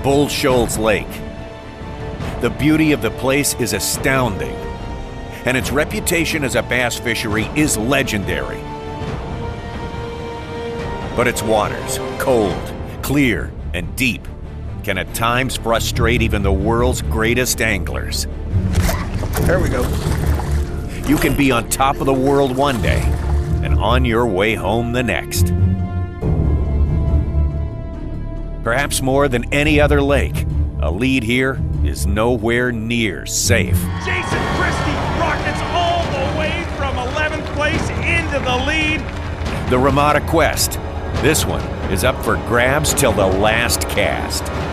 Bull Shoals Lake. The beauty of the place is astounding, and its reputation as a bass fishery is legendary. But its waters, cold, clear, and deep, can at times frustrate even the world's greatest anglers. There we go. You can be on top of the world one day and on your way home the next. Perhaps more than any other lake, a lead here is nowhere near safe. Jason Christie rockets all the way from 11th place into the lead. The Ramada Quest. This one is up for grabs till the last cast. Climbs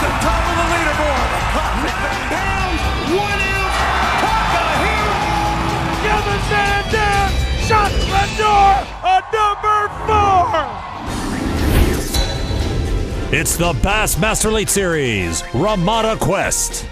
on top of the leaderboard. 9 pounds, 1 ounce. Papa Hero. Gilman Sandan shut the door on number 4. It's the Bassmaster Late Series, Ramada Quest.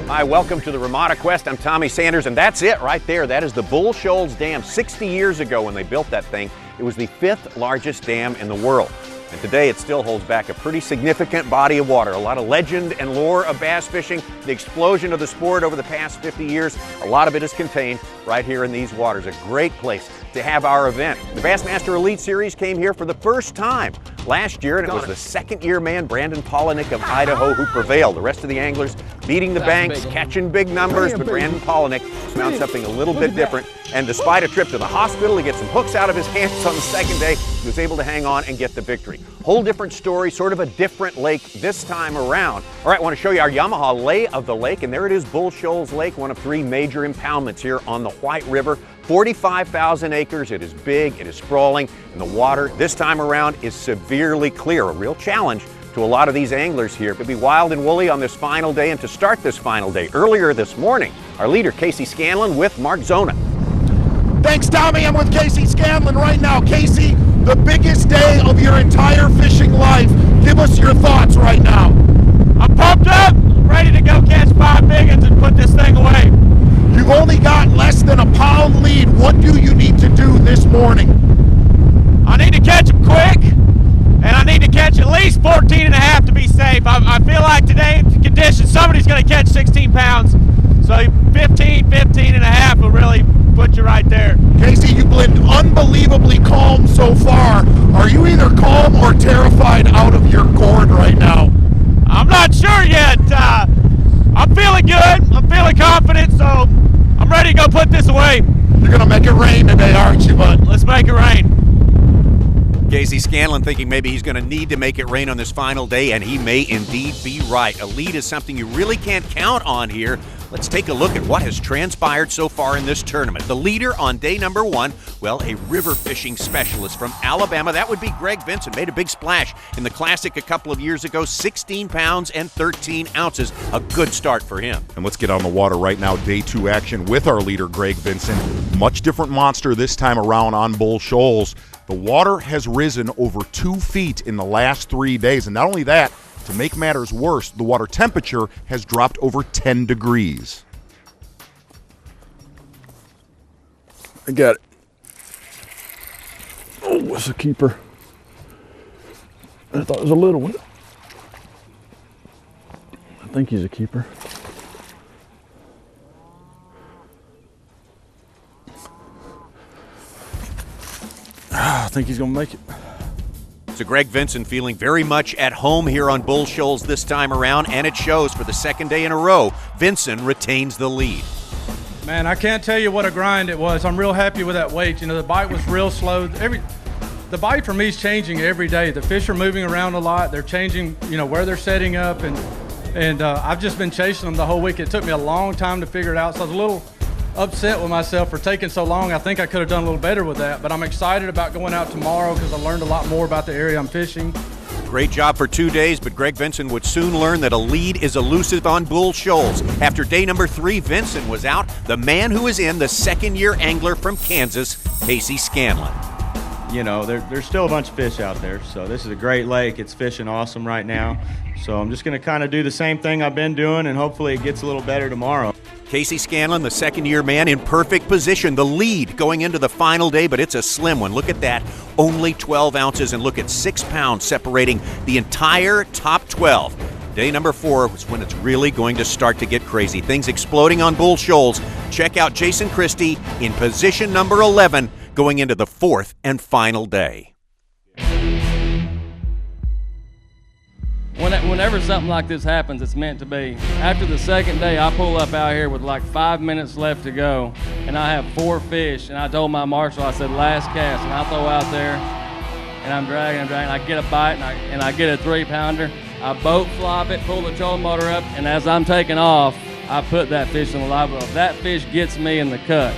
Hi, welcome to the Ramada Quest. I'm Tommy Sanders, and that's it right there. That is the Bull Shoals Dam. 60 years ago when they built that thing, it was the 5th largest dam in the world. And today it still holds back a pretty significant body of water. A lot of legend and lore of bass fishing, the explosion of the sport over the past 50 years, a lot of it is contained right here in these waters. A great place to have our event. The Bassmaster Elite Series came here for the first time last year, and it was the second-year man, Brandon Polinick of Idaho, who prevailed. The rest of the anglers beating the banks, catching big numbers, but Brandon Polinick found something a little bit different. And despite a trip to the hospital to get some hooks out of his hands on the second day, he was able to hang on and get the victory. Whole different story, sort of a different lake this time around. All right, I want to show you our Yamaha lay of the lake, and there it is, Bull Shoals Lake, one of 3 major impoundments here on the White River. 45,000 acres, it is big, it is sprawling, and the water this time around is severely clear, a real challenge to a lot of these anglers here. It could be wild and woolly on this final day, and to start this final day, earlier this morning, our leader, Casey Scanlon, with Mark Zona. Thanks, Tommy. I'm with Casey Scanlon right now. Casey, the biggest day of your entire fishing life. Give us your thoughts right now. I'm pumped up, ready to go catch 5 big ones and put this thing away. You've only got less than a pound lead. What do you need to do this morning? I need to catch them quick, and I need to catch at least 14 and a half to be safe. I feel like today, the conditions, somebody's going to catch 16 pounds. So 15 and a half will really put you right there. Casey, you've been unbelievably calm so far. Are you either calm or terrified out of your gourd right now? I'm not sure yet. I'm feeling good. I'm feeling confident, so I'm ready to go put this away. You're going to make it rain today, aren't you, bud? Let's make it rain. Casey Scanlon thinking maybe he's going to need to make it rain on this final day, and he may indeed be right. A lead is something you really can't count on here. Let's take a look at what has transpired so far in this tournament. The leader on day number 1, well, a river fishing specialist from Alabama. That would be Greg Vinson. Made a big splash in the Classic a couple of years ago. 16 pounds and 13 ounces. A good start for him. And let's get on the water right now. Day 2 action with our leader, Greg Vinson. Much different monster this time around on Bull Shoals. The water has risen over 2 feet in the last 3 days. And not only that, to make matters worse, the water temperature has dropped over 10 degrees. I got it. Oh, it's a keeper. I thought it was a little one. I think he's a keeper. I think he's gonna make it. So Greg Vinson feeling very much at home here on Bull Shoals this time around, and it shows for the second day in a row. Vinson retains the lead. Man, I can't tell you what a grind it was. I'm real happy with that weight. You know, the bite was real slow. The bite for me is changing every day. The fish are moving around a lot. They're changing, you know, where they're setting up, and I've just been chasing them the whole week. It took me a long time to figure it out, so I was a little upset with myself for taking so long. I think I could have done a little better with that, but I'm excited about going out tomorrow because I learned a lot more about the area I'm fishing. Great job for 2 days, but Greg Vinson would soon learn that a lead is elusive on Bull Shoals. After day number 3, Vinson was out. The man who is in, the second-year angler from Kansas, Casey Scanlon. You know, there's still a bunch of fish out there, so this is a great lake. It's fishing awesome right now. So I'm just going to kind of do the same thing I've been doing, and hopefully it gets a little better tomorrow. Casey Scanlon, the second-year man, in perfect position. The lead going into the final day, but it's a slim one. Look at that. Only 12 ounces, and look at 6 pounds separating the entire top 12. Day number 4 is when it's really going to start to get crazy. Things exploding on Bull Shoals. Check out Jason Christie in position number 11 going into the 4th and final day. Whenever something like this happens, it's meant to be. After the second day, I pull up out here with like 5 minutes left to go, and I have 4 fish, and I told my marshal, I said, last cast, and I throw out there, and I'm dragging, I get a bite, and I get a 3-pounder. I boat flop it, pull the trolling motor up, and as I'm taking off, I put that fish in the live well. That fish gets me in the cut.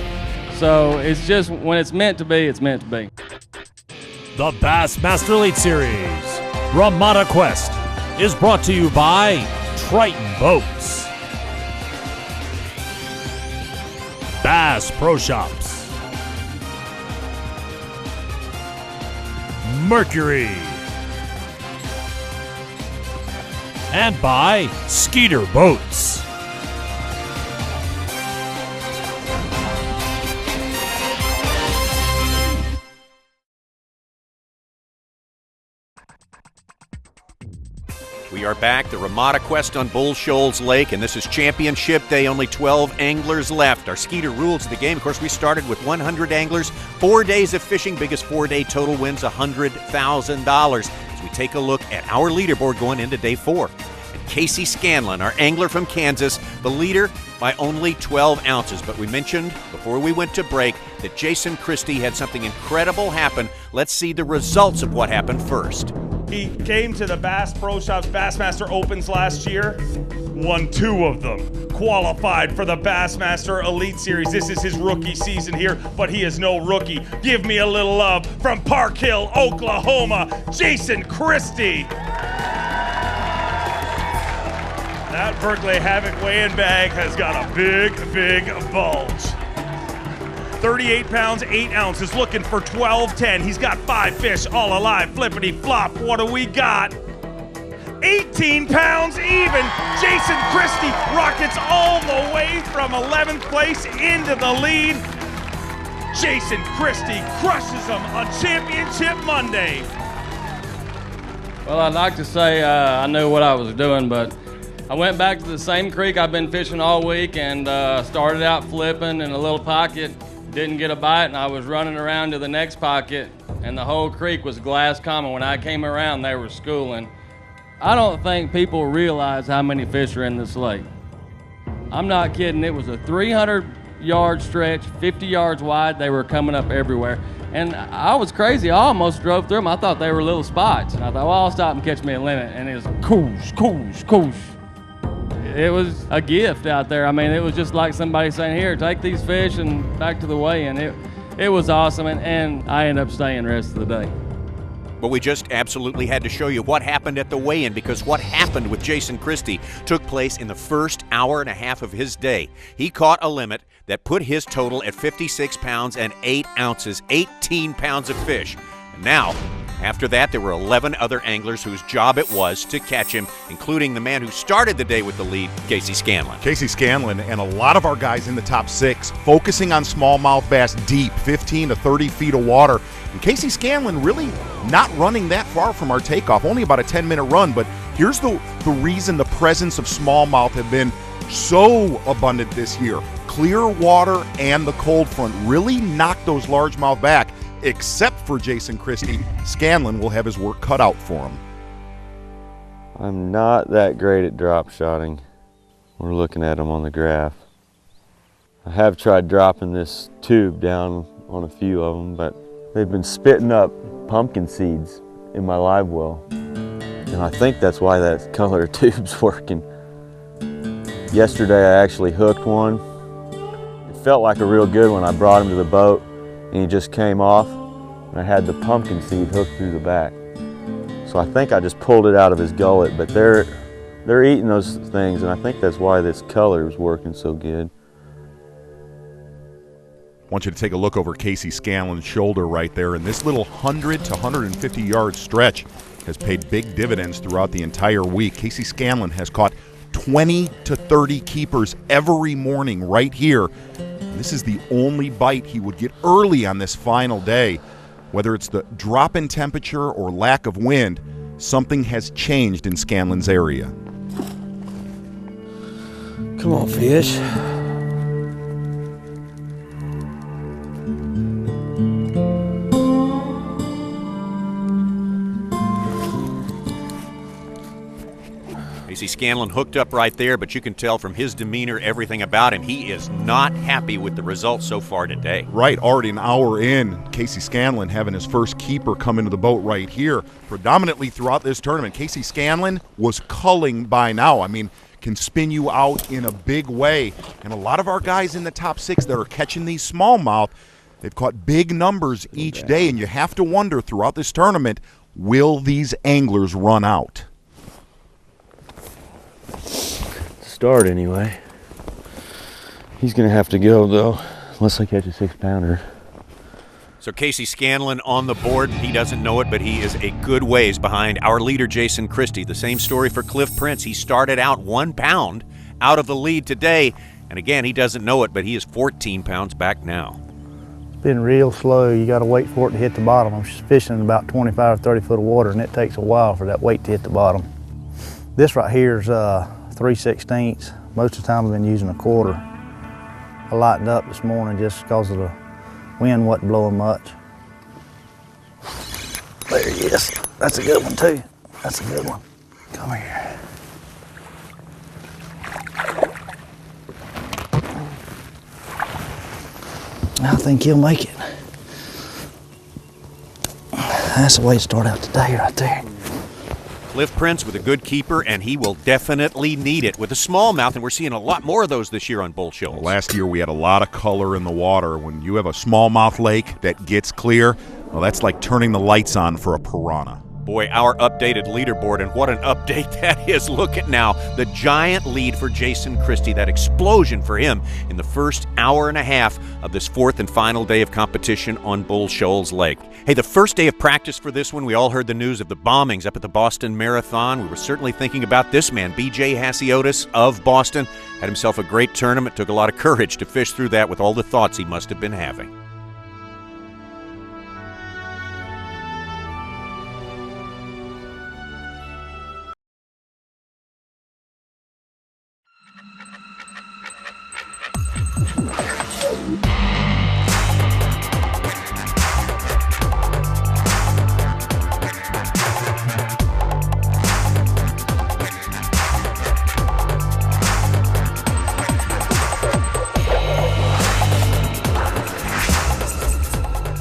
So it's just, when it's meant to be, it's meant to be. The Bassmaster Elite Series Ramada Quest is brought to you by Triton Boats, Bass Pro Shops, Mercury, and by Skeeter Boats. We are back, the Ramada Quest on Bull Shoals Lake, and this is championship day. Only 12 anglers left. Our Skeeter rules of the game. Of course, we started with 100 anglers, 4 days of fishing. Biggest 4-day total wins $100,000. As we take a look at our leaderboard going into day 4. And Casey Scanlon, our angler from Kansas, the leader by only 12 ounces. But we mentioned before we went to break that Jason Christie had something incredible happen. Let's see the results of what happened first. He came to the Bass Pro Shops Bassmaster Opens last year, won 2 of them, qualified for the Bassmaster Elite Series. This is his rookie season here, but he is no rookie. Give me a little love from Park Hill, Oklahoma, Jason Christie. That Berkeley Havoc weighing bag has got a big, big bulge. 38 pounds, 8 ounces, looking for 12-10. He's got 5 fish, all alive, flippity flop. What do we got? 18 pounds even. Jason Christie rockets all the way from 11th place into the lead. Jason Christie crushes him on Championship Monday. Well, I'd like to say I knew what I was doing, but I went back to the same creek I've been fishing all week and started out flipping in a little pocket. Didn't get a bite, and I was running around to the next pocket, and the whole creek was glass common. When I came around, they were schooling. I don't think people realize how many fish are in this lake. I'm not kidding. It was a 300-yard stretch, 50 yards wide. They were coming up everywhere. And I was crazy. I almost drove through them. I thought they were little spots. And I thought, well, I'll stop and catch me a limit. And it was koosh, koosh, koosh. It was a gift out there. I mean, it was just like somebody saying, here, take these fish and back to the weigh-in. It was awesome, and I ended up staying the rest of the day. But we just absolutely had to show you what happened at the weigh-in, because what happened with Jason Christie took place in the first hour and a half of his day. He caught a limit that put his total at 56 pounds and 8 ounces, 18 pounds of fish. And now, after that, there were 11 other anglers whose job it was to catch him, including the man who started the day with the lead, Casey Scanlon. Casey Scanlon and a lot of our guys in the top 6 focusing on smallmouth bass deep, 15 to 30 feet of water. And Casey Scanlon really not running that far from our takeoff, only about a 10-minute run. But here's the reason the presence of smallmouth have been so abundant this year. Clear water and the cold front really knocked those largemouth back. Except for Jason Christie, Scanlon will have his work cut out for him. I'm not that great at drop shotting. We're looking at them on the graph. I have tried dropping this tube down on a few of them, but they've been spitting up pumpkin seeds in my live well. And I think that's why that color tube's working. Yesterday I actually hooked one. It felt like a real good one. I brought him to the boat and he just came off, and I had the pumpkin seed hooked through the back. So I think I just pulled it out of his gullet, but they're eating those things, and I think that's why this color is working so good. I want you to take a look over Casey Scanlon's shoulder right there, and this little 100 to 150 yard stretch has paid big dividends throughout the entire week. Casey Scanlon has caught 20 to 30 keepers every morning right here. And this is the only bite he would get early on this final day. Whether it's the drop in temperature or lack of wind, something has changed in Scanlon's area. Come on, fish. You see Scanlon hooked up right there, but you can tell from his demeanor, everything about him, he is not happy with the results so far today. Right, already an hour in, Casey Scanlon having his first keeper come into the boat right here. Predominantly throughout this tournament, Casey Scanlon was culling by now. I mean, can spin you out in a big way. And a lot of our guys in the top 6 that are catching these smallmouth, they've caught big numbers each day, and you have to wonder throughout this tournament, will these anglers run out? Start anyway. He's gonna have to go though, unless I catch a 6-pounder. So Casey Scanlon on the board. He doesn't know it, but he is a good ways behind our leader, Jason Christie. The same story for Cliff Prince. He started out 1 pound out of the lead today, and again, he doesn't know it, but he is 14 pounds back now. It's been real slow. You got to wait for it to hit the bottom. I'm fishing about 25 or 30 foot of water, and it takes a while for that weight to hit the bottom. This right here is 3/16. Most of the time I've been using a quarter. I lightened up this morning just because of the wind wasn't blowing much. There he is. That's a good one too. That's a good one. Come here. I think he'll make it. That's the way to start out today right there. Cliff Prince with a good keeper, and he will definitely need it with a smallmouth, and we're seeing a lot more of those this year on Bull Shoals. Last year we had a lot of color in the water. When you have a smallmouth lake that gets clear, well, that's like turning the lights on for a piranha. Boy, our updated leaderboard, and what an update that is. Look at now, the giant lead for Jason Christie, that explosion for him in the first hour and a half of this 4th and final day of competition on Bull Shoals Lake. Hey, the first day of practice for this one, we all heard the news of the bombings up at the Boston Marathon. We were certainly thinking about this man, B.J. Hasiotis of Boston. Had himself a great tournament, took a lot of courage to fish through that with all the thoughts he must have been having.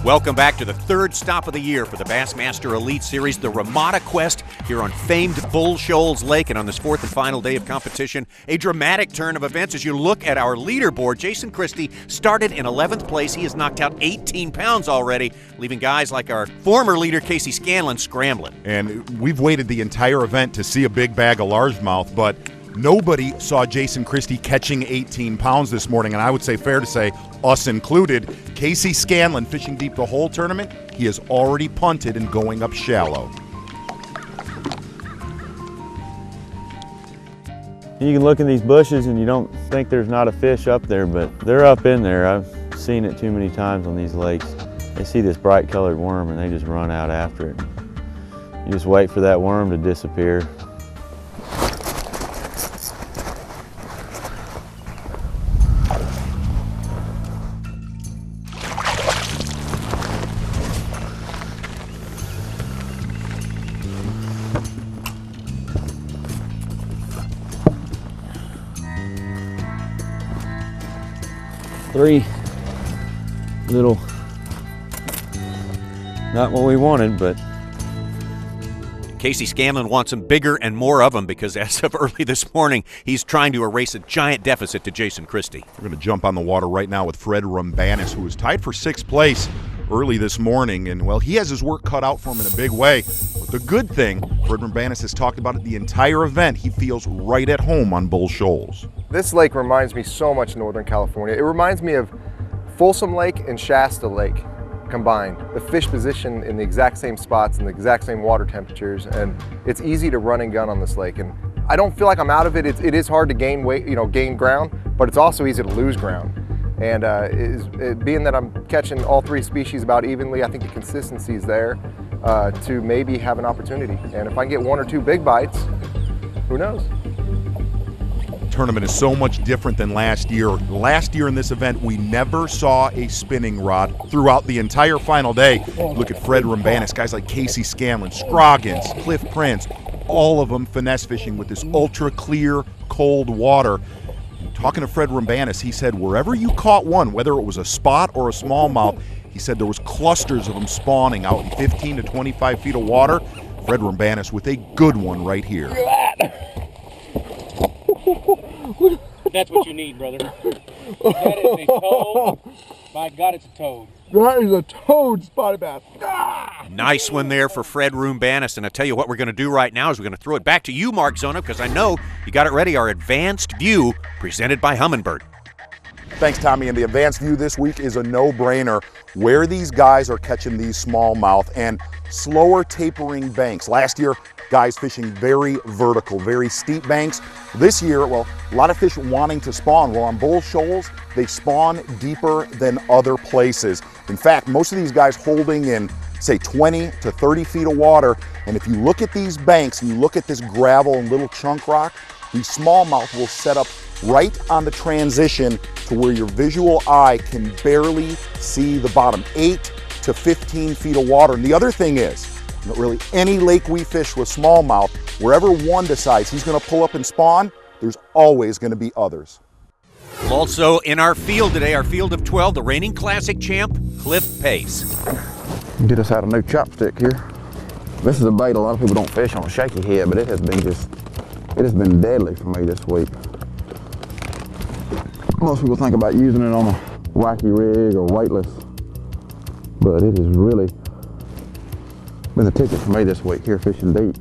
Welcome back to the 3rd stop of the year for the Bassmaster Elite Series, the Ramada Quest here on famed Bull Shoals Lake. And on this 4th and final day of competition, a dramatic turn of events as you look at our leaderboard. Jason Christie started in 11th place. He has knocked out 18 pounds already, leaving guys like our former leader, Casey Scanlon, scrambling. And we've waited the entire event to see a big bag of largemouth, but nobody saw Jason Christie catching 18 pounds this morning, and I would say, fair to say, us included. Casey Scanlon fishing deep the whole tournament. He has already punted and going up shallow. You can look in these bushes and you don't think there's not a fish up there, but they're up in there. I've seen it too many times on these lakes. They see this bright colored worm and they just run out after it. You just wait for that worm to disappear. Three little, not what we wanted, but. Casey Scanlon wants them bigger and more of them because as of early this morning, he's trying to erase a giant deficit to Jason Christie. We're going to jump on the water right now with Fred Ramada, who was tied for 6th place early this morning. And, well, he has his work cut out for him in a big way. But the good thing, Fred Ramada has talked about it the entire event, he feels right at home on Bull Shoals. This lake reminds me so much of Northern California. It reminds me of Folsom Lake and Shasta Lake combined. The fish position in the exact same spots and the exact same water temperatures, and it's easy to run and gun on this lake. And I don't feel like I'm out of it. It is hard to gain weight, gain ground, but it's also easy to lose ground. And being that I'm catching all three species about evenly, I think the consistency is there to maybe have an opportunity. And if I can get 1 or 2 big bites, who knows? Tournament is so much different than last year. Last year in this event, we never saw a spinning rod throughout the entire final day. Look at Fred Rambanis, guys like Casey Scanlon, Scroggins, Cliff Prince, all of them finesse fishing with this ultra clear, cold water. Talking to Fred Rambanis, he said wherever you caught one, whether it was a spot or a smallmouth, he said there was clusters of them spawning out in 15 to 25 feet of water. Fred Rambanis with a good one right here. That's what you need, brother. That is a toad. My God, it's a toad. That is a toad, spotted bass. Nice one there for Fred Rambanis. And I tell you what we're going to do right now is we're going to throw it back to you, Mark Zona, because I know you got it ready. Our advanced view presented by Humminbird. Thanks, Tommy. And the advanced view this week is a no-brainer. Where these guys are catching these smallmouth and slower tapering banks. Last year, guys fishing very vertical, very steep banks. This year, well, a lot of fish wanting to spawn. Well, on Bull Shoals, they spawn deeper than other places. In fact, most of these guys holding in, say, 20 to 30 feet of water. And if you look at these banks and you look at this gravel and little chunk rock, these smallmouth will set up right on the transition to where your visual eye can barely see the bottom, 8 to 15 feet of water. And the other thing is, really any lake we fish with smallmouth, wherever one decides he's going to pull up and spawn, there's always going to be others. Also in our field today, our field of 12, the reigning classic champ, Cliff Pace. Get us out a new chopstick here. This is a bait a lot of people don't fish on a shaky head, but it has been deadly for me this week. Most people think about using it on a wacky rig or weightless, but it has really been the ticket for me this week here fishing deep.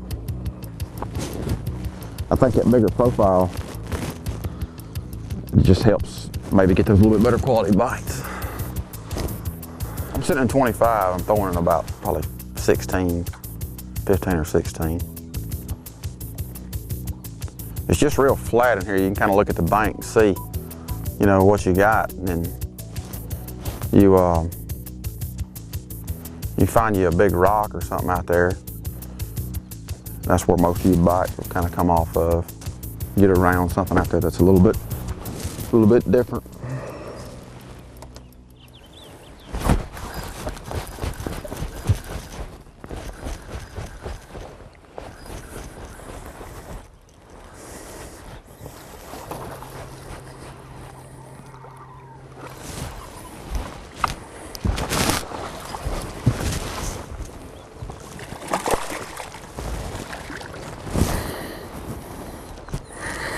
I think that bigger profile just helps maybe get those a little bit better quality bites. I'm sitting in 25, I'm throwing in about probably 15 or 16. It's just real flat in here. You can kind of look at the bank and see, what you got, and you find you a big rock or something out there. That's where most of your bites will kind of come off of. Get around something out there that's a little bit different.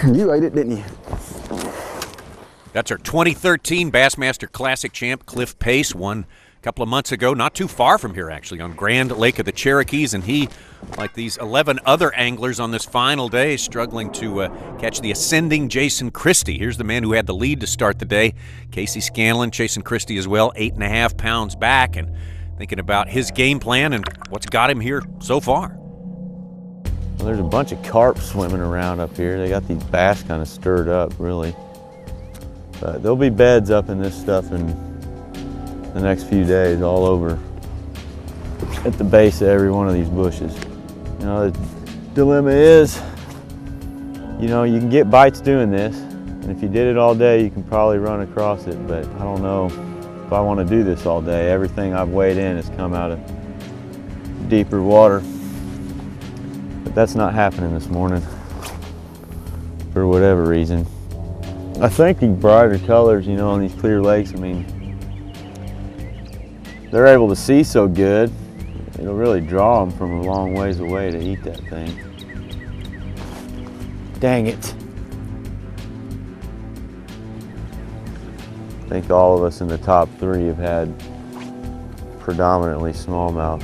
You ate it, didn't you? That's our 2013 Bassmaster Classic champ, Cliff Pace, won a couple of months ago, not too far from here actually, on Grand Lake of the Cherokees, and he, like these 11 other anglers on this final day, struggling to catch the ascending Jason Christie. Here's the man who had the lead to start the day, Casey Scanlon, chasing Christie as well, 8.5 pounds back, and thinking about his game plan and what's got him here so far. Well, there's a bunch of carp swimming around up here. They got these bass kind of stirred up, really. But there'll be beds up in this stuff in the next few days all over at the base of every one of these bushes. The dilemma is, you can get bites doing this, and if you did it all day, you can probably run across it, but I don't know if I want to do this all day. Everything I've weighed in has come out of deeper water. But that's not happening this morning for whatever reason. I think the brighter colors, on these clear lakes, they're able to see so good, it'll really draw them from a long ways away to eat that thing. Dang it. I think all of us in the top 3 have had predominantly smallmouth.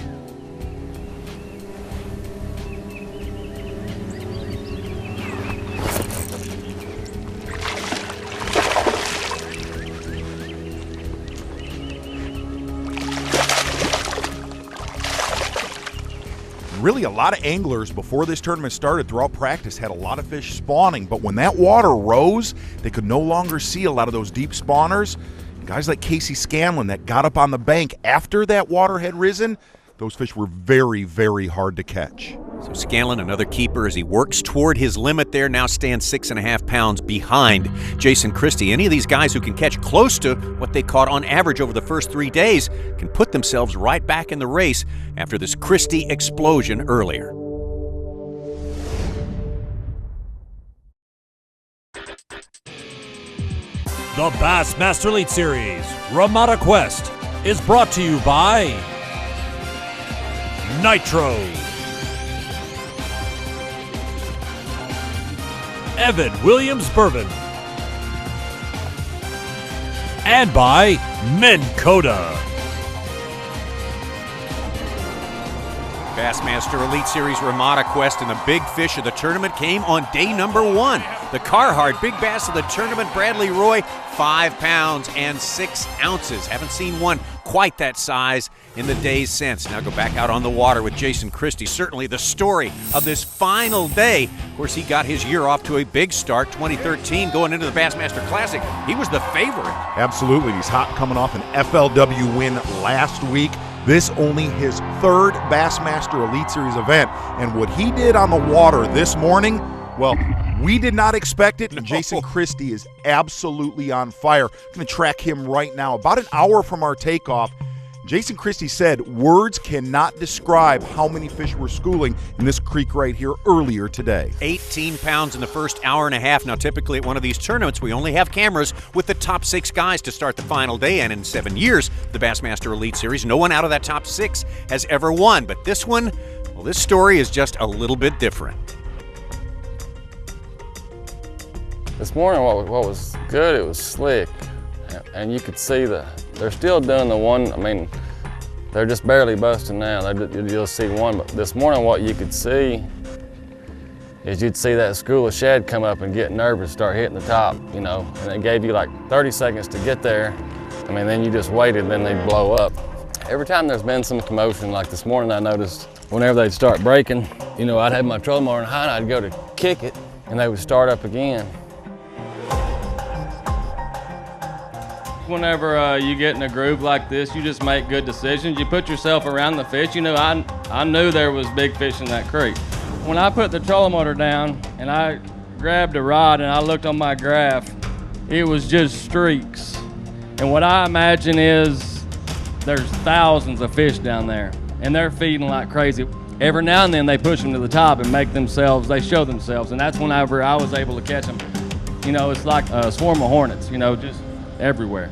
really, a lot of anglers before this tournament started throughout practice had a lot of fish spawning, but when that water rose, they could no longer see a lot of those deep spawners. Guys like Casey Scanlon that got up on the bank after that water had risen, those fish were very, very hard to catch. So Scanlon, another keeper, as he works toward his limit there, now stands 6.5 pounds behind Jason Christie. Any of these guys who can catch close to what they caught on average over the first 3 days can put themselves right back in the race after this Christie explosion earlier. The Bassmaster Elite Series Ramada Quest is brought to you by Nitro, Evan Williams Bourbon, and by Minn Kota. Bassmaster Elite Series Ramada Quest, and the big fish of the tournament came on day number 1. The Carhartt Big Bass of the tournament, Bradley Roy, 5 pounds and 6 ounces. Haven't seen one quite that size in the days since. Now go back out on the water with Jason Christie. Certainly the story of this final day. Of course, he got his year off to a big start. 2013, going into the Bassmaster Classic, he was the favorite. Absolutely. He's hot, coming off an FLW win last week. This only his 3rd Bassmaster Elite Series event. And what he did on the water this morning, well, we did not expect it. And Jason Christie is absolutely on fire. I'm going to track him right now. About an hour from our takeoff, Jason Christie said words cannot describe how many fish were schooling in this creek right here earlier today. 18 pounds in the first hour and a half. Now, typically at one of these tournaments, we only have cameras with the top 6 guys to start the final day. And in 7 years, the Bassmaster Elite Series, no one out of that top 6 has ever won. But this one, well, this story is just a little bit different. This morning, what was good, it was slick. And you could see they're still doing the one. I mean, they're just barely busting now. You'll see one, but this morning what you could see is you'd see that school of shad come up and get nervous, start hitting the top, you know, and it gave you like 30 seconds to get there. I mean, then you just waited, then they'd blow up. Every time there's been some commotion, like this morning I noticed whenever they'd start breaking, you know, I'd have my trolling motor high and I'd go to kick it and they would start up again. Whenever you get in a groove like this, you just make good decisions. You put yourself around the fish. You know, I knew there was big fish in that creek. When I put the trolling motor down and I grabbed a rod and I looked on my graph, it was just streaks. And what I imagine is there's thousands of fish down there and they're feeding like crazy. Every now and then they push them to the top and they show themselves. And that's whenever I was able to catch them. You know, it's like a swarm of hornets, you know, just everywhere.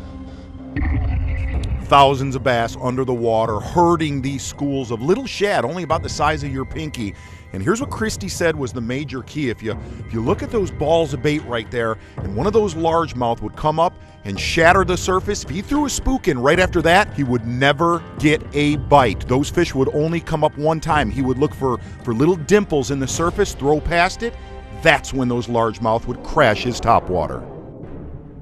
Thousands of bass under the water, herding these schools of little shad, only about the size of your pinky. And here's what Christie said was the major key. If you look at those balls of bait right there, and one of those largemouth would come up and shatter the surface, if he threw a spook in right after that, he would never get a bite. Those fish would only come up one time. He would look for little dimples in the surface, throw past it. That's when those largemouth would crash his topwater.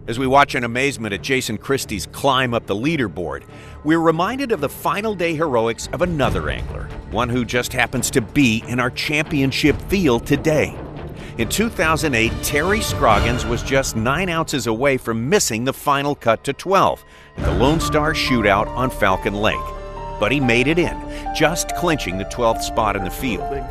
As we watch in amazement at Jason Christie's climb up the leaderboard, we're reminded of the final day heroics of another angler, one who just happens to be in our championship field today. In 2008, Terry Scroggins was just 9 ounces away from missing the final cut to 12 in the Lone Star Shootout on Falcon Lake. But he made it in, just clinching the 12th spot in the field.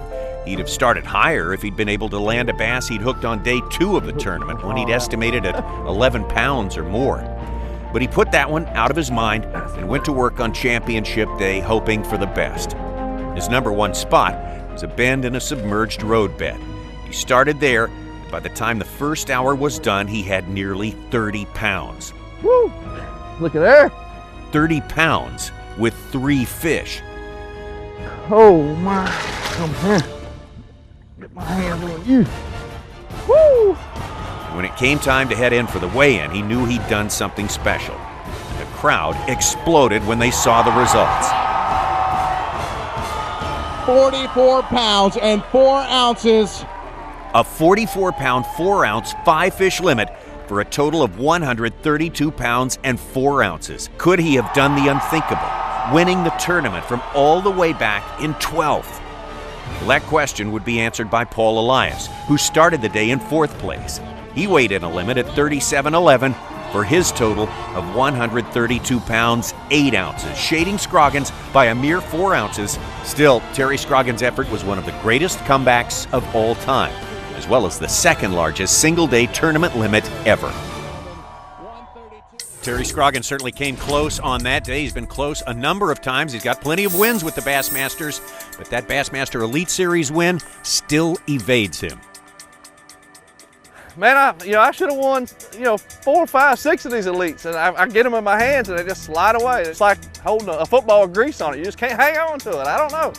He'd have started higher if he'd been able to land a bass he'd hooked on day 2 of the tournament, when he'd estimated at 11 pounds or more. But he put that one out of his mind and went to work on championship day, hoping for the best. His number 1 spot was a bend in a submerged roadbed. He started there, and by the time the first hour was done, he had nearly 30 pounds. Woo! Look at there. 30 pounds with 3 fish. Oh my, come here. Get my hands on you. Woo! When it came time to head in for the weigh-in, he knew he'd done something special. And the crowd exploded when they saw the results. 44 pounds and 4 ounces. A 44-pound, 4-ounce, 5-fish limit for a total of 132 pounds and 4 ounces. Could he have done the unthinkable, winning the tournament from all the way back in 12th? Well, that question would be answered by Paul Elias, who started the day in 4th place. He weighed in a limit at 37.11 for his total of 132 pounds, 8 ounces, shading Scroggins by a mere 4 ounces. Still, Terry Scroggins' effort was one of the greatest comebacks of all time, as well as the 2nd largest single-day tournament limit ever. Terry Scroggins certainly came close on that day. He's been close a number of times. He's got plenty of wins with the Bassmasters, but that Bassmaster Elite Series win still evades him. Man, I should have won, 4, 5, 6 of these elites, and I get them in my hands and they just slide away. It's like holding a football with grease on it. You just can't hang on to it. I don't know.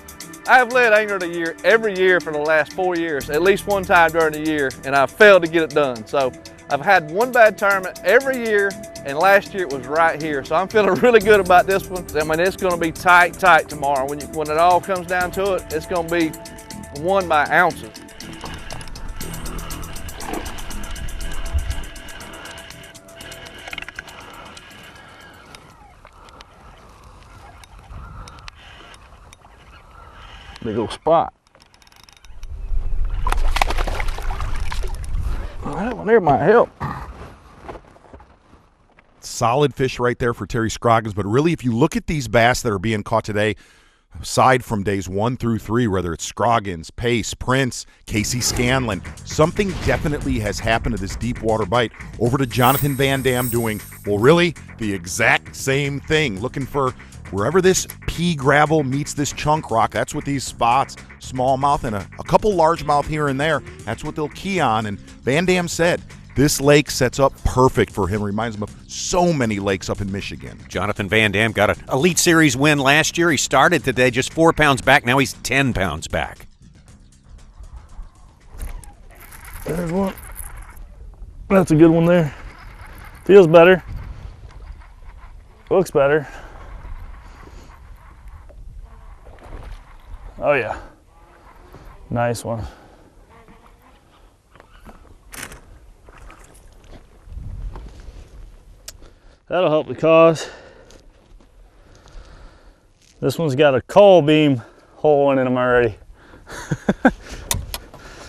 I have led Angler of the Year every year for the last 4 years, at least one time during the year, and I've failed to get it done. So I've had one bad tournament every year, and last year it was right here. So I'm feeling really good about this one. I mean, it's going to be tight tomorrow. When it all comes down to it, it's going to be won by ounces. Big old spot. Oh, that one there might help. Solid fish right there for Terry Scroggins, but really if you look at these bass that are being caught today, aside from days 1 through 3, whether it's Scroggins, Pace, Prince, Casey Scanlon, something definitely has happened to this deep water bite. Over to Jonathan Van Dam doing, well, really the exact same thing, looking for wherever this pea gravel meets this chunk rock. That's what these spots, smallmouth and a couple largemouth here and there, that's what they'll key on. And Van Dam said this lake sets up perfect for him. Reminds him of so many lakes up in Michigan. Jonathan Van Dam got an Elite Series win last year. He started today just 4 pounds back. Now he's 10 pounds back. There's one. That's a good one there. Feels better. Looks better. Oh yeah. Nice one. That'll help the cause. This one's got a coal beam hole in him already.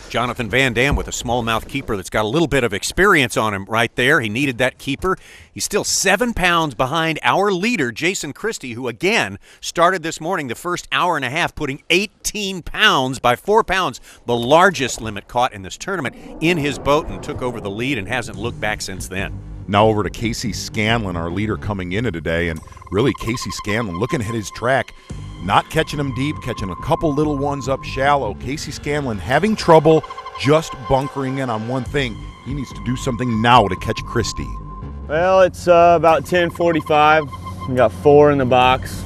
Jonathan Van Dam with a smallmouth keeper that's got a little bit of experience on him right there. He needed that keeper. He's still 7 pounds behind our leader, Jason Christie, who again started this morning the first hour and a half putting 18 pounds by 4 pounds, the largest limit caught in this tournament, in his boat and took over the lead and hasn't looked back since then. Now over to Casey Scanlon, our leader coming into today, and really Casey Scanlon looking at his track, not catching them deep, catching a couple little ones up shallow. Casey Scanlon having trouble just bunkering in on one thing. He needs to do something now to catch Christie. Well, it's about 10:45. We got 4 in the box.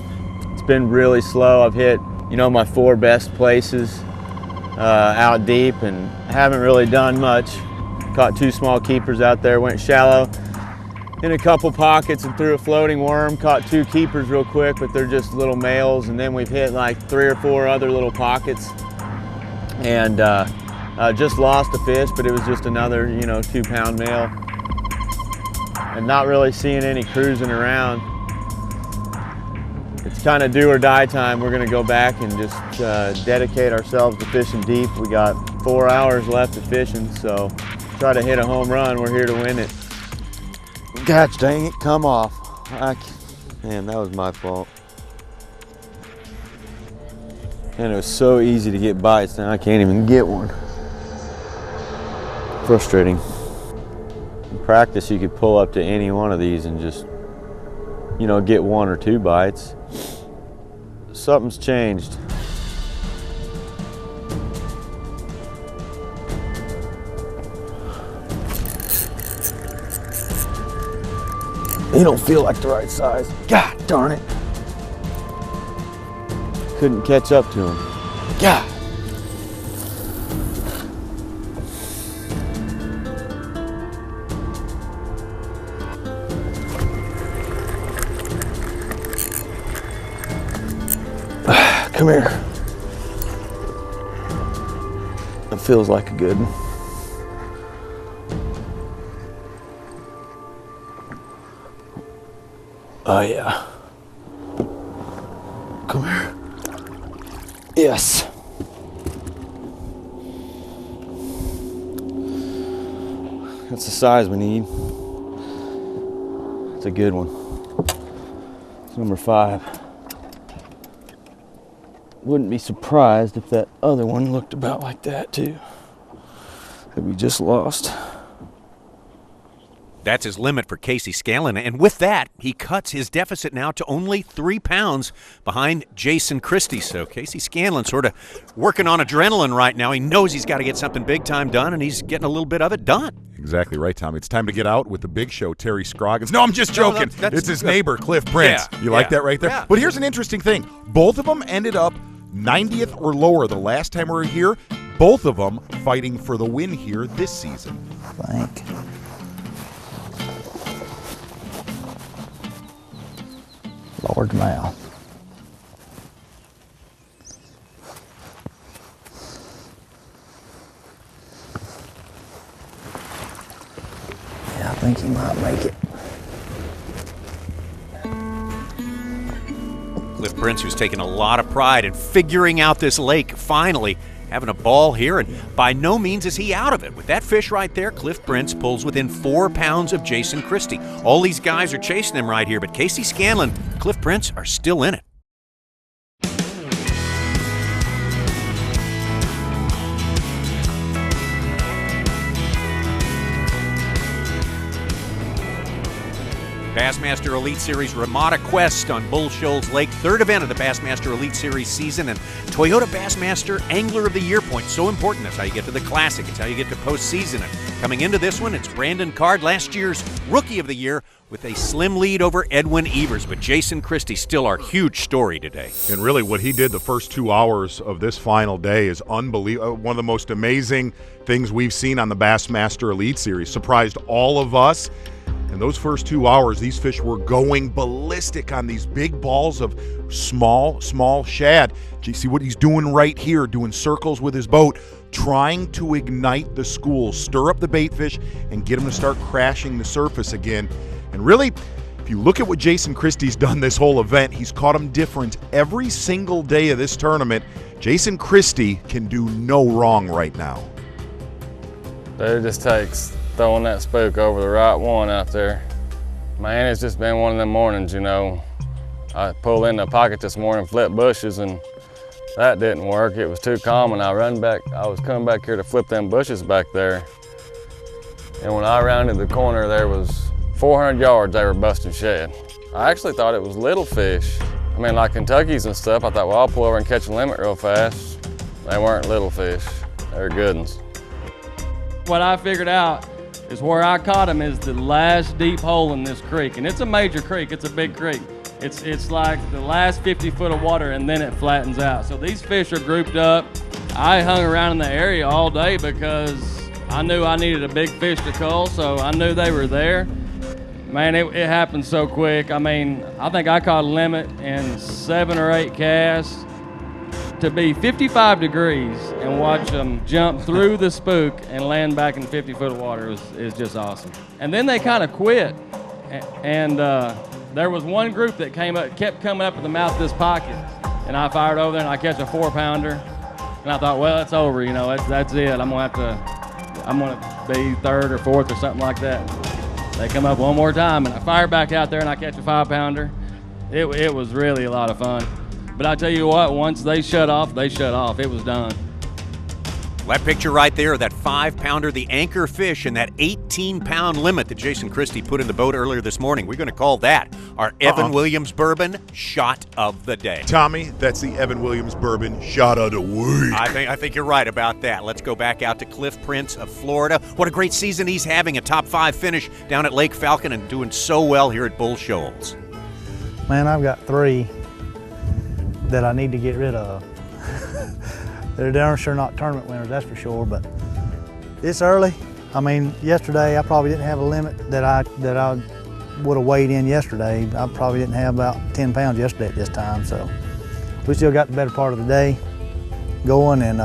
It's been really slow. I've hit, my 4 best places out deep and haven't really done much. Caught 2 small keepers out there, went shallow in a couple pockets and threw a floating worm. Caught 2 keepers real quick, but they're just little males. And then we've hit like 3 or 4 other little pockets. And just lost a fish, but it was just another, 2-pound male. And not really seeing any cruising around. It's kind of do or die time. We're gonna go back and just dedicate ourselves to fishing deep. We got 4 hours left of fishing, so try to hit a home run. We're here to win it. Gosh dang it, come off. Man, that was my fault. And it was so easy to get bites, now I can't even get one. Frustrating. In practice, you could pull up to any one of these and just, get 1 or 2 bites. Something's changed. They don't feel like the right size. God darn it. Couldn't catch up to him. God. Come here. That feels like a good one. Oh yeah. Come here. Yes. That's the size we need. It's a good one. It's number 5. Wouldn't be surprised if that other one looked about like that too, that we just lost. That's his limit for Casey Scanlon, and with that, he cuts his deficit now to only 3 pounds behind Jason Christie. So Casey Scanlon sort of working on adrenaline right now. He knows he's got to get something big time done, and he's getting a little bit of it done. Exactly right, Tommy. It's time to get out with the big show, Terry Scroggins. No, I'm just joking. No, it's his neighbor, Cliff Prince. Yeah, You like that right there? Yeah. But here's an interesting thing. Both of them ended up 90th or lower the last time we were here. Both of them fighting for the win here this season. Thank. Large mouth. Yeah, I think he might make it. Cliff Prince, who's taken a lot of pride in figuring out this lake, finally having a ball here, and by no means is he out of it. With that fish right there, Cliff Prince pulls within 4 pounds of Jason Christie. All these guys are chasing him right here, but Casey Scanlon, Cliff Prince are still in it. Bassmaster Elite Series Ramada Quest on Bull Shoals Lake, 3rd event of the Bassmaster Elite Series season, and Toyota Bassmaster Angler of the Year points. So important. That's how you get to the Classic. It's how you get to postseason. And coming into this one, it's Brandon Card, last year's Rookie of the Year, with a slim lead over Edwin Evers. But Jason Christie still our huge story today. And really what he did the first 2 hours of this final day is unbelievable. One of the most amazing things we've seen on the Bassmaster Elite Series. Surprised all of us. In those first 2 hours, these fish were going ballistic on these big balls of small shad. Do you see what he's doing right here? Doing circles with his boat, trying to ignite the school, stir up the bait fish, and get them to start crashing the surface again. And really, if you look at what Jason Christie's done this whole event, he's caught them different every single day of this tournament. Jason Christie can do no wrong right now. It just takes throwing that spook over the right one out there. Man, it's just been one of them mornings, you know. I pulled in the pocket this morning, flip bushes, and that didn't work. It was too calm, and I was coming back here to flip them bushes back there. And when I rounded the corner, there was 400 yards they were busting shad. I actually thought it was little fish. I mean, like Kentuckies and stuff. I thought, well, I'll pull over and catch a limit real fast. They weren't little fish. They were good ones. What I figured out is where I caught them is the last deep hole in this creek. And it's a major creek, it's a big creek. It's like the last 50 foot of water and then it flattens out. So these fish are grouped up. I hung around in the area all day because I knew I needed a big fish to cull, so I knew they were there. Man, it happened so quick. I mean, I think I caught a limit in 7 or 8 casts. To be 55 degrees and watch them jump through the spook and land back in 50 foot of water is just awesome. And then they kind of quit. And there was one group that kept coming up to the mouth of this pocket. And I fired over there and I catch a 4-pounder. And I thought, well, it's over, you know, that's it. I'm gonna be 3rd or 4th or something like that. They come up one more time and I fire back out there and I catch a 5-pounder. It was really a lot of fun. But I tell you what, once they shut off, It was done. Well, that picture right there, that 5-pounder, the anchor fish, and that 18-pound limit that Jason Christie put in the boat earlier this morning. We're going to call that our Evan Williams Bourbon Shot of the Day. Tommy, that's the Evan Williams Bourbon Shot of the Week. I think you're right about that. Let's go back out to Cliff Prince of Florida. What a great season he's having, a top 5 finish down at Lake Falcon and doing so well here at Bull Shoals. Man, I've got 3 that I need to get rid of. They're darn sure not tournament winners, that's for sure, but it's early. I mean, yesterday I probably didn't have a limit that I would have weighed in yesterday. I probably didn't have about 10 pounds yesterday at this time, so we still got the better part of the day going, and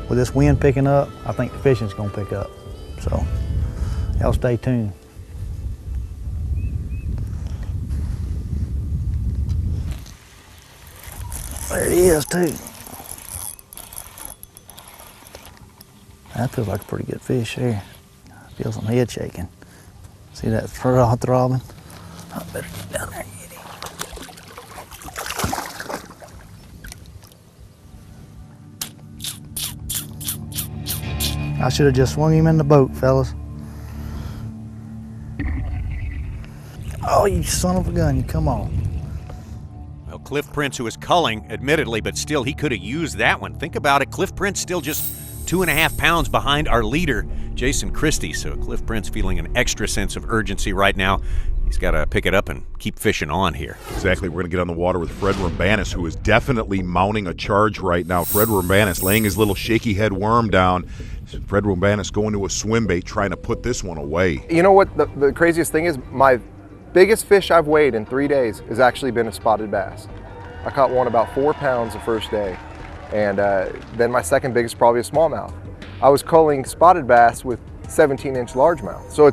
with this wind picking up, I think the fishing's gonna pick up. So y'all stay tuned. There he is too. That feels like a pretty good fish there. Feel some head shaking. See that throbbing? I better get down there and get him. I should have just swung him in the boat, fellas. Oh, you son of a gun, you come on. Well, Cliff Prince, who is culling, admittedly, but still, he could have used that one. Think about it. Cliff Prince still just 2.5 pounds behind our leader, Jason Christie. So Cliff Prince feeling an extra sense of urgency right now. He's got to pick it up and keep fishing on here. Exactly. We're going to get on the water with Fred Rambanis, who is definitely mounting a charge right now. Fred Rambanis laying his little shaky head worm down. Fred Rambanis going to a swim bait, trying to put this one away. You know what the craziest thing is? My biggest fish I've weighed in 3 days has actually been a spotted bass. I caught one about 4 pounds the first day, and then my second biggest probably a smallmouth. I was culling spotted bass with 17-inch largemouth. So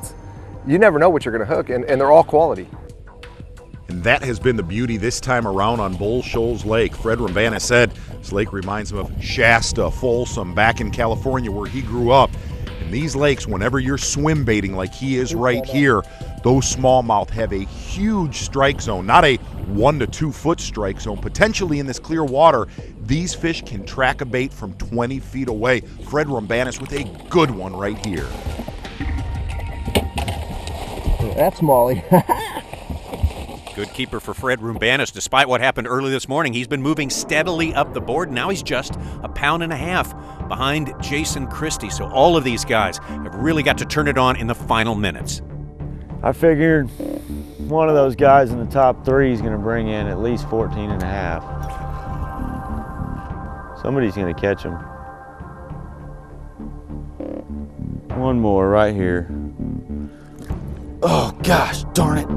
you never know what you're going to hook, and they're all quality. And that has been the beauty this time around on Bull Shoals Lake. Fred Rambanis said this lake reminds him of Shasta, Folsom, back in California where he grew up. And these lakes, whenever you're swim baiting like he is right here, those smallmouth have a huge strike zone, not a 1 to 2 foot strike zone. Potentially in this clear water, these fish can track a bait from 20 feet away. Fred Rambanis with a good one right here. That's Molly. Good keeper for Fred Rambanis. Despite what happened early this morning, he's been moving steadily up the board. Now he's just 1.5 pounds behind Jason Christie. So all of these guys have really got to turn it on in the final minutes. I figured one of those guys in the top 3 is going to bring in at least 14.5. Somebody's going to catch him. One more right here. Oh gosh, darn it.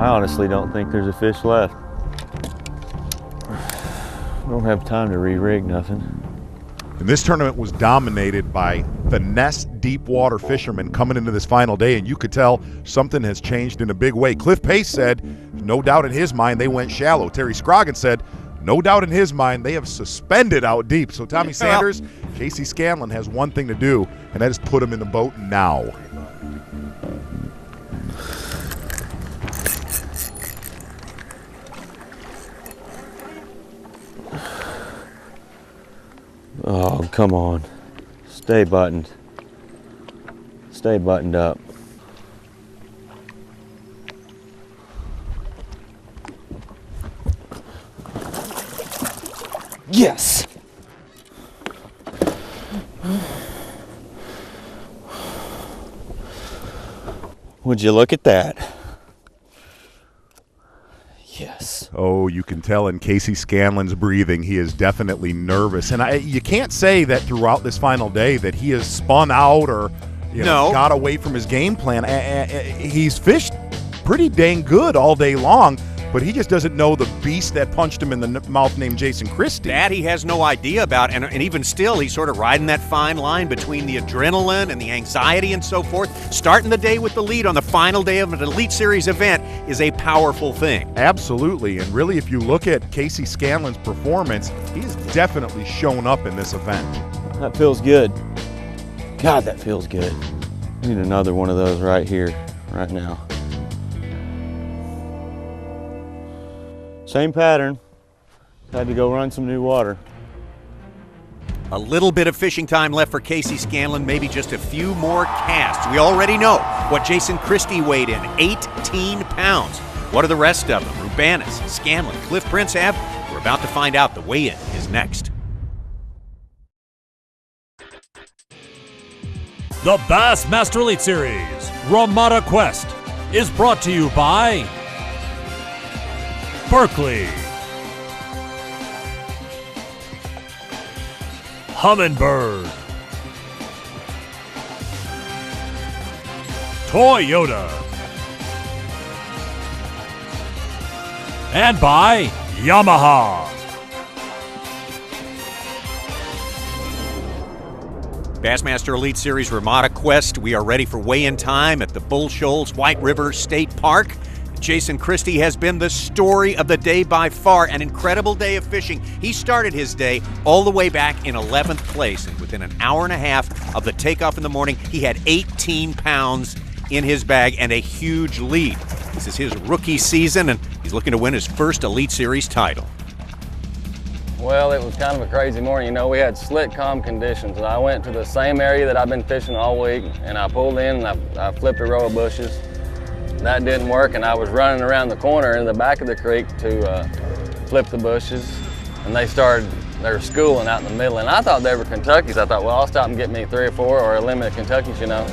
I honestly don't think there's a fish left. Don't have time to re-rig nothing. And this tournament was dominated by finesse deep water fishermen coming into this final day, and you could tell something has changed in a big way. Cliff Pace said, no doubt in his mind they went shallow. Terry Scroggins said, no doubt in his mind they have suspended out deep. So Tommy Sanders, Casey Scanlon has one thing to do, and that is put him in the boat now. Oh, come on. Stay buttoned. Stay buttoned up. Yes! Would you look at that? Yes. Oh, you can tell in Casey Scanlon's breathing, he is definitely nervous. And you can't say that throughout this final day that he has spun out or got away from his game plan. He's fished pretty dang good all day long, but he just doesn't know the beast that punched him in the mouth named Jason Christie. That he has no idea about, and even still, he's sort of riding that fine line between the adrenaline and the anxiety and so forth. Starting the day with the lead on the final day of an Elite Series event is a powerful thing. Absolutely, and really if you look at Casey Scanlon's performance, he's definitely shown up in this event. That feels good. God, that feels good. I need another one of those right here, right now. Same pattern. Had to go run some new water. A little bit of fishing time left for Casey Scanlon, maybe just a few more casts. We already know what Jason Christie weighed in, 18 pounds. What are the rest of them? Rambanis, Scanlon, Cliff Prince have? We're about to find out. The weigh-in is next. The Bassmaster Elite Series Ramada Quest is brought to you by Berkeley, Humminbird, Toyota, and by Yamaha. Bassmaster Elite Series Ramada Quest. We are ready for weigh-in time at the Bull Shoals White River State Park. Jason Christie has been the story of the day by far. An incredible day of fishing. He started his day all the way back in 11th place, and within an hour and a half of the takeoff in the morning, he had 18 pounds in his bag and a huge lead. This is his rookie season, and he's looking to win his first Elite Series title. Well, it was kind of a crazy morning. You know, we had slick, calm conditions, and I went to the same area that I've been fishing all week, and I pulled in and I flipped a row of bushes. That didn't work, and I was running around the corner in the back of the creek to flip the bushes, and they were schooling out in the middle, and I thought they were Kentuckys. I thought, well, I'll stop and get me 3 or 4 or a limit of Kentuckys, you know.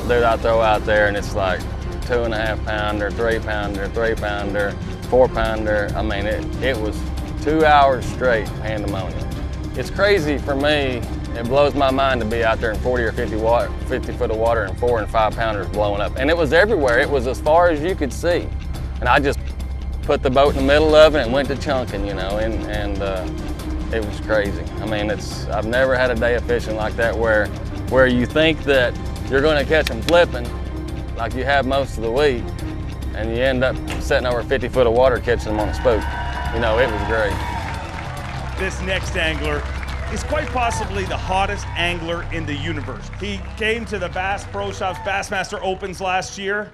Dude, I throw out there, and it's like 2.5 pounder, 3 pounder, 3 pounder, 4 pounder. I mean, it was 2 hours straight pandemonium. It's crazy for me. It blows my mind to be out there in 40 or 50 foot of water and 4 and 5 pounders blowing up. And it was everywhere. It was as far as you could see. And I just put the boat in the middle of it and went to chunking, you know, and it was crazy. I mean, I've never had a day of fishing like that where you think that you're going to catch them flipping like you have most of the week, and you end up setting over 50 foot of water catching them on a spook. You know, it was great. This next angler is quite possibly the hottest angler in the universe. He came to the Bass Pro Shops Bassmaster Opens last year,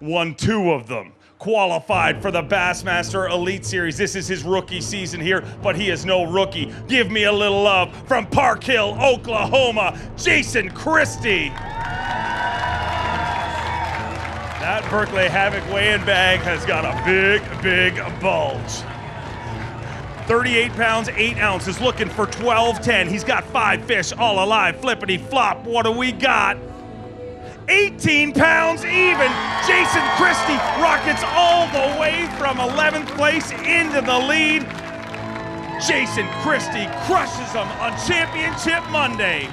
won 2 of them, qualified for the Bassmaster Elite Series. This is his rookie season here, but he is no rookie. Give me a little love from Park Hill, Oklahoma, Jason Christie. That Berkeley Havoc weigh-in bag has got a big, big bulge. 38 pounds, 8 ounces, looking for 12-10. He's got 5 fish, all alive, flippity flop. What do we got? 18 pounds even. Jason Christie rockets all the way from 11th place into the lead. Jason Christie crushes them on Championship Monday.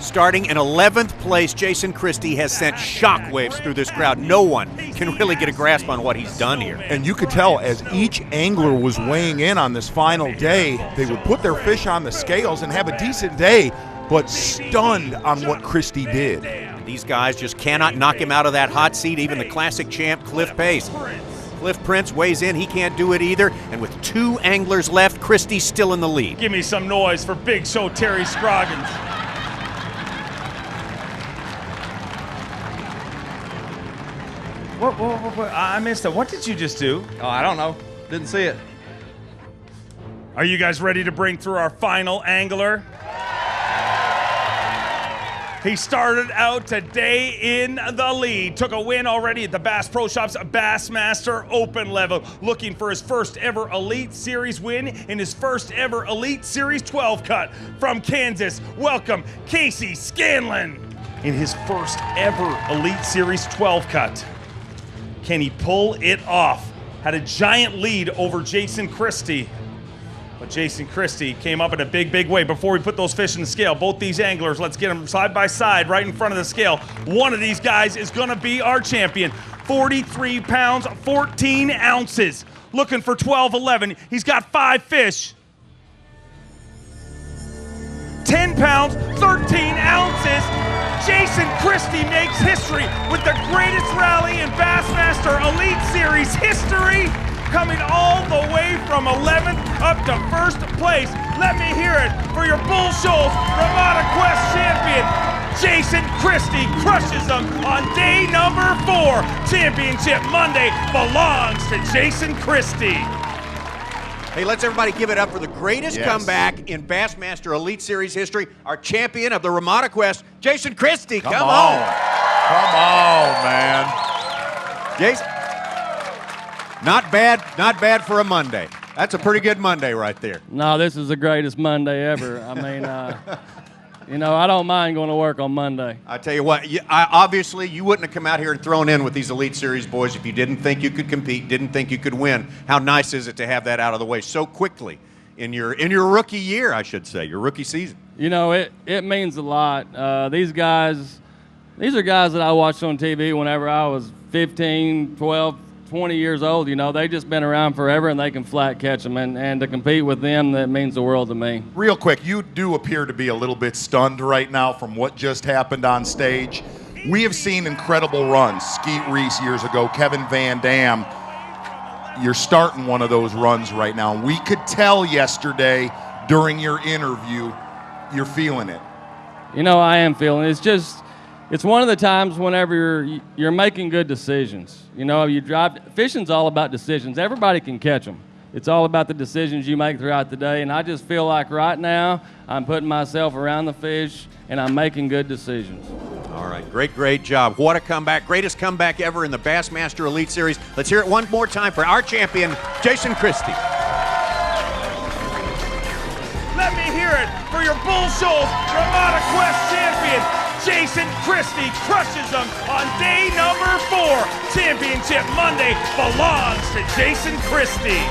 Starting in 11th place, Jason Christie has sent shockwaves through this crowd. No one can really get a grasp on what he's done here. And you could tell as each angler was weighing in on this final day, they would put their fish on the scales and have a decent day, but stunned on what Christie did. These guys just cannot knock him out of that hot seat, even the classic champ, Cliff Pace. Cliff Prince weighs in, he can't do it either, and with 2 anglers left, Christie's still in the lead. Give me some noise for Big Show Terry Scroggins. What? I missed it. What did you just do? Oh, I don't know. Didn't see it. Are you guys ready to bring through our final angler? He started out today in the lead, took a win already at the Bass Pro Shops Bassmaster Open level, looking for his first ever Elite Series win in his first ever Elite Series 12 cut. From Kansas, welcome Casey Scanlon in his first ever Elite Series 12 cut. Can he pull it off? Had a giant lead over Jason Christie. But Jason Christie came up in a big, big way. Before we put those fish in the scale, both these anglers, let's get them side by side right in front of the scale. One of these guys is gonna be our champion. 43 pounds, 14 ounces. Looking for 12-11. He's got 5 fish. 10 pounds, 13 ounces. Jason Christie makes history with the greatest rally in Bassmaster Elite Series history, coming all the way from 11th up to 1st place. Let me hear it for your Bull Shoals Ramada Quest champion. Jason Christie crushes them on day number 4. Championship Monday belongs to Jason Christie. Hey, let's everybody give it up for the greatest comeback in Bassmaster Elite Series history, our champion of the Ramada Quest, Jason Christie. Come on. Come on, man. Jason, not bad for a Monday. That's a pretty good Monday right there. No, this is the greatest Monday ever. I mean, you know, I don't mind going to work on Monday. I tell you what, obviously you wouldn't have come out here and thrown in with these Elite Series boys if you didn't think you could compete, didn't think you could win. How nice is it to have that out of the way so quickly in your rookie year, I should say, your rookie season? You know, it means a lot. These are guys that I watched on TV whenever I was 15, 12, 20 years old. You know, they've just been around forever, and they can flat catch them. And to compete with them, that means the world to me. Real quick, you do appear to be a little bit stunned right now from what just happened on stage. We have seen incredible runs. Skeet Reese years ago, Kevin Van Dam. You're starting one of those runs right now. We could tell yesterday during your interview, you're feeling it. You know, I am feeling it. It's one of the times whenever you're making good decisions. You know, fishing's all about decisions. Everybody can catch them. It's all about the decisions you make throughout the day, and I just feel like right now I'm putting myself around the fish and I'm making good decisions. All right, great job. What a comeback. Greatest comeback ever in the Bassmaster Elite Series. Let's hear it one more time for our champion, Jason Christie. Let me hear it for your Bull Shoals Ramada Quest champion, Jason Christie. Crushes them on day number 4. Championship Monday belongs to Jason Christie.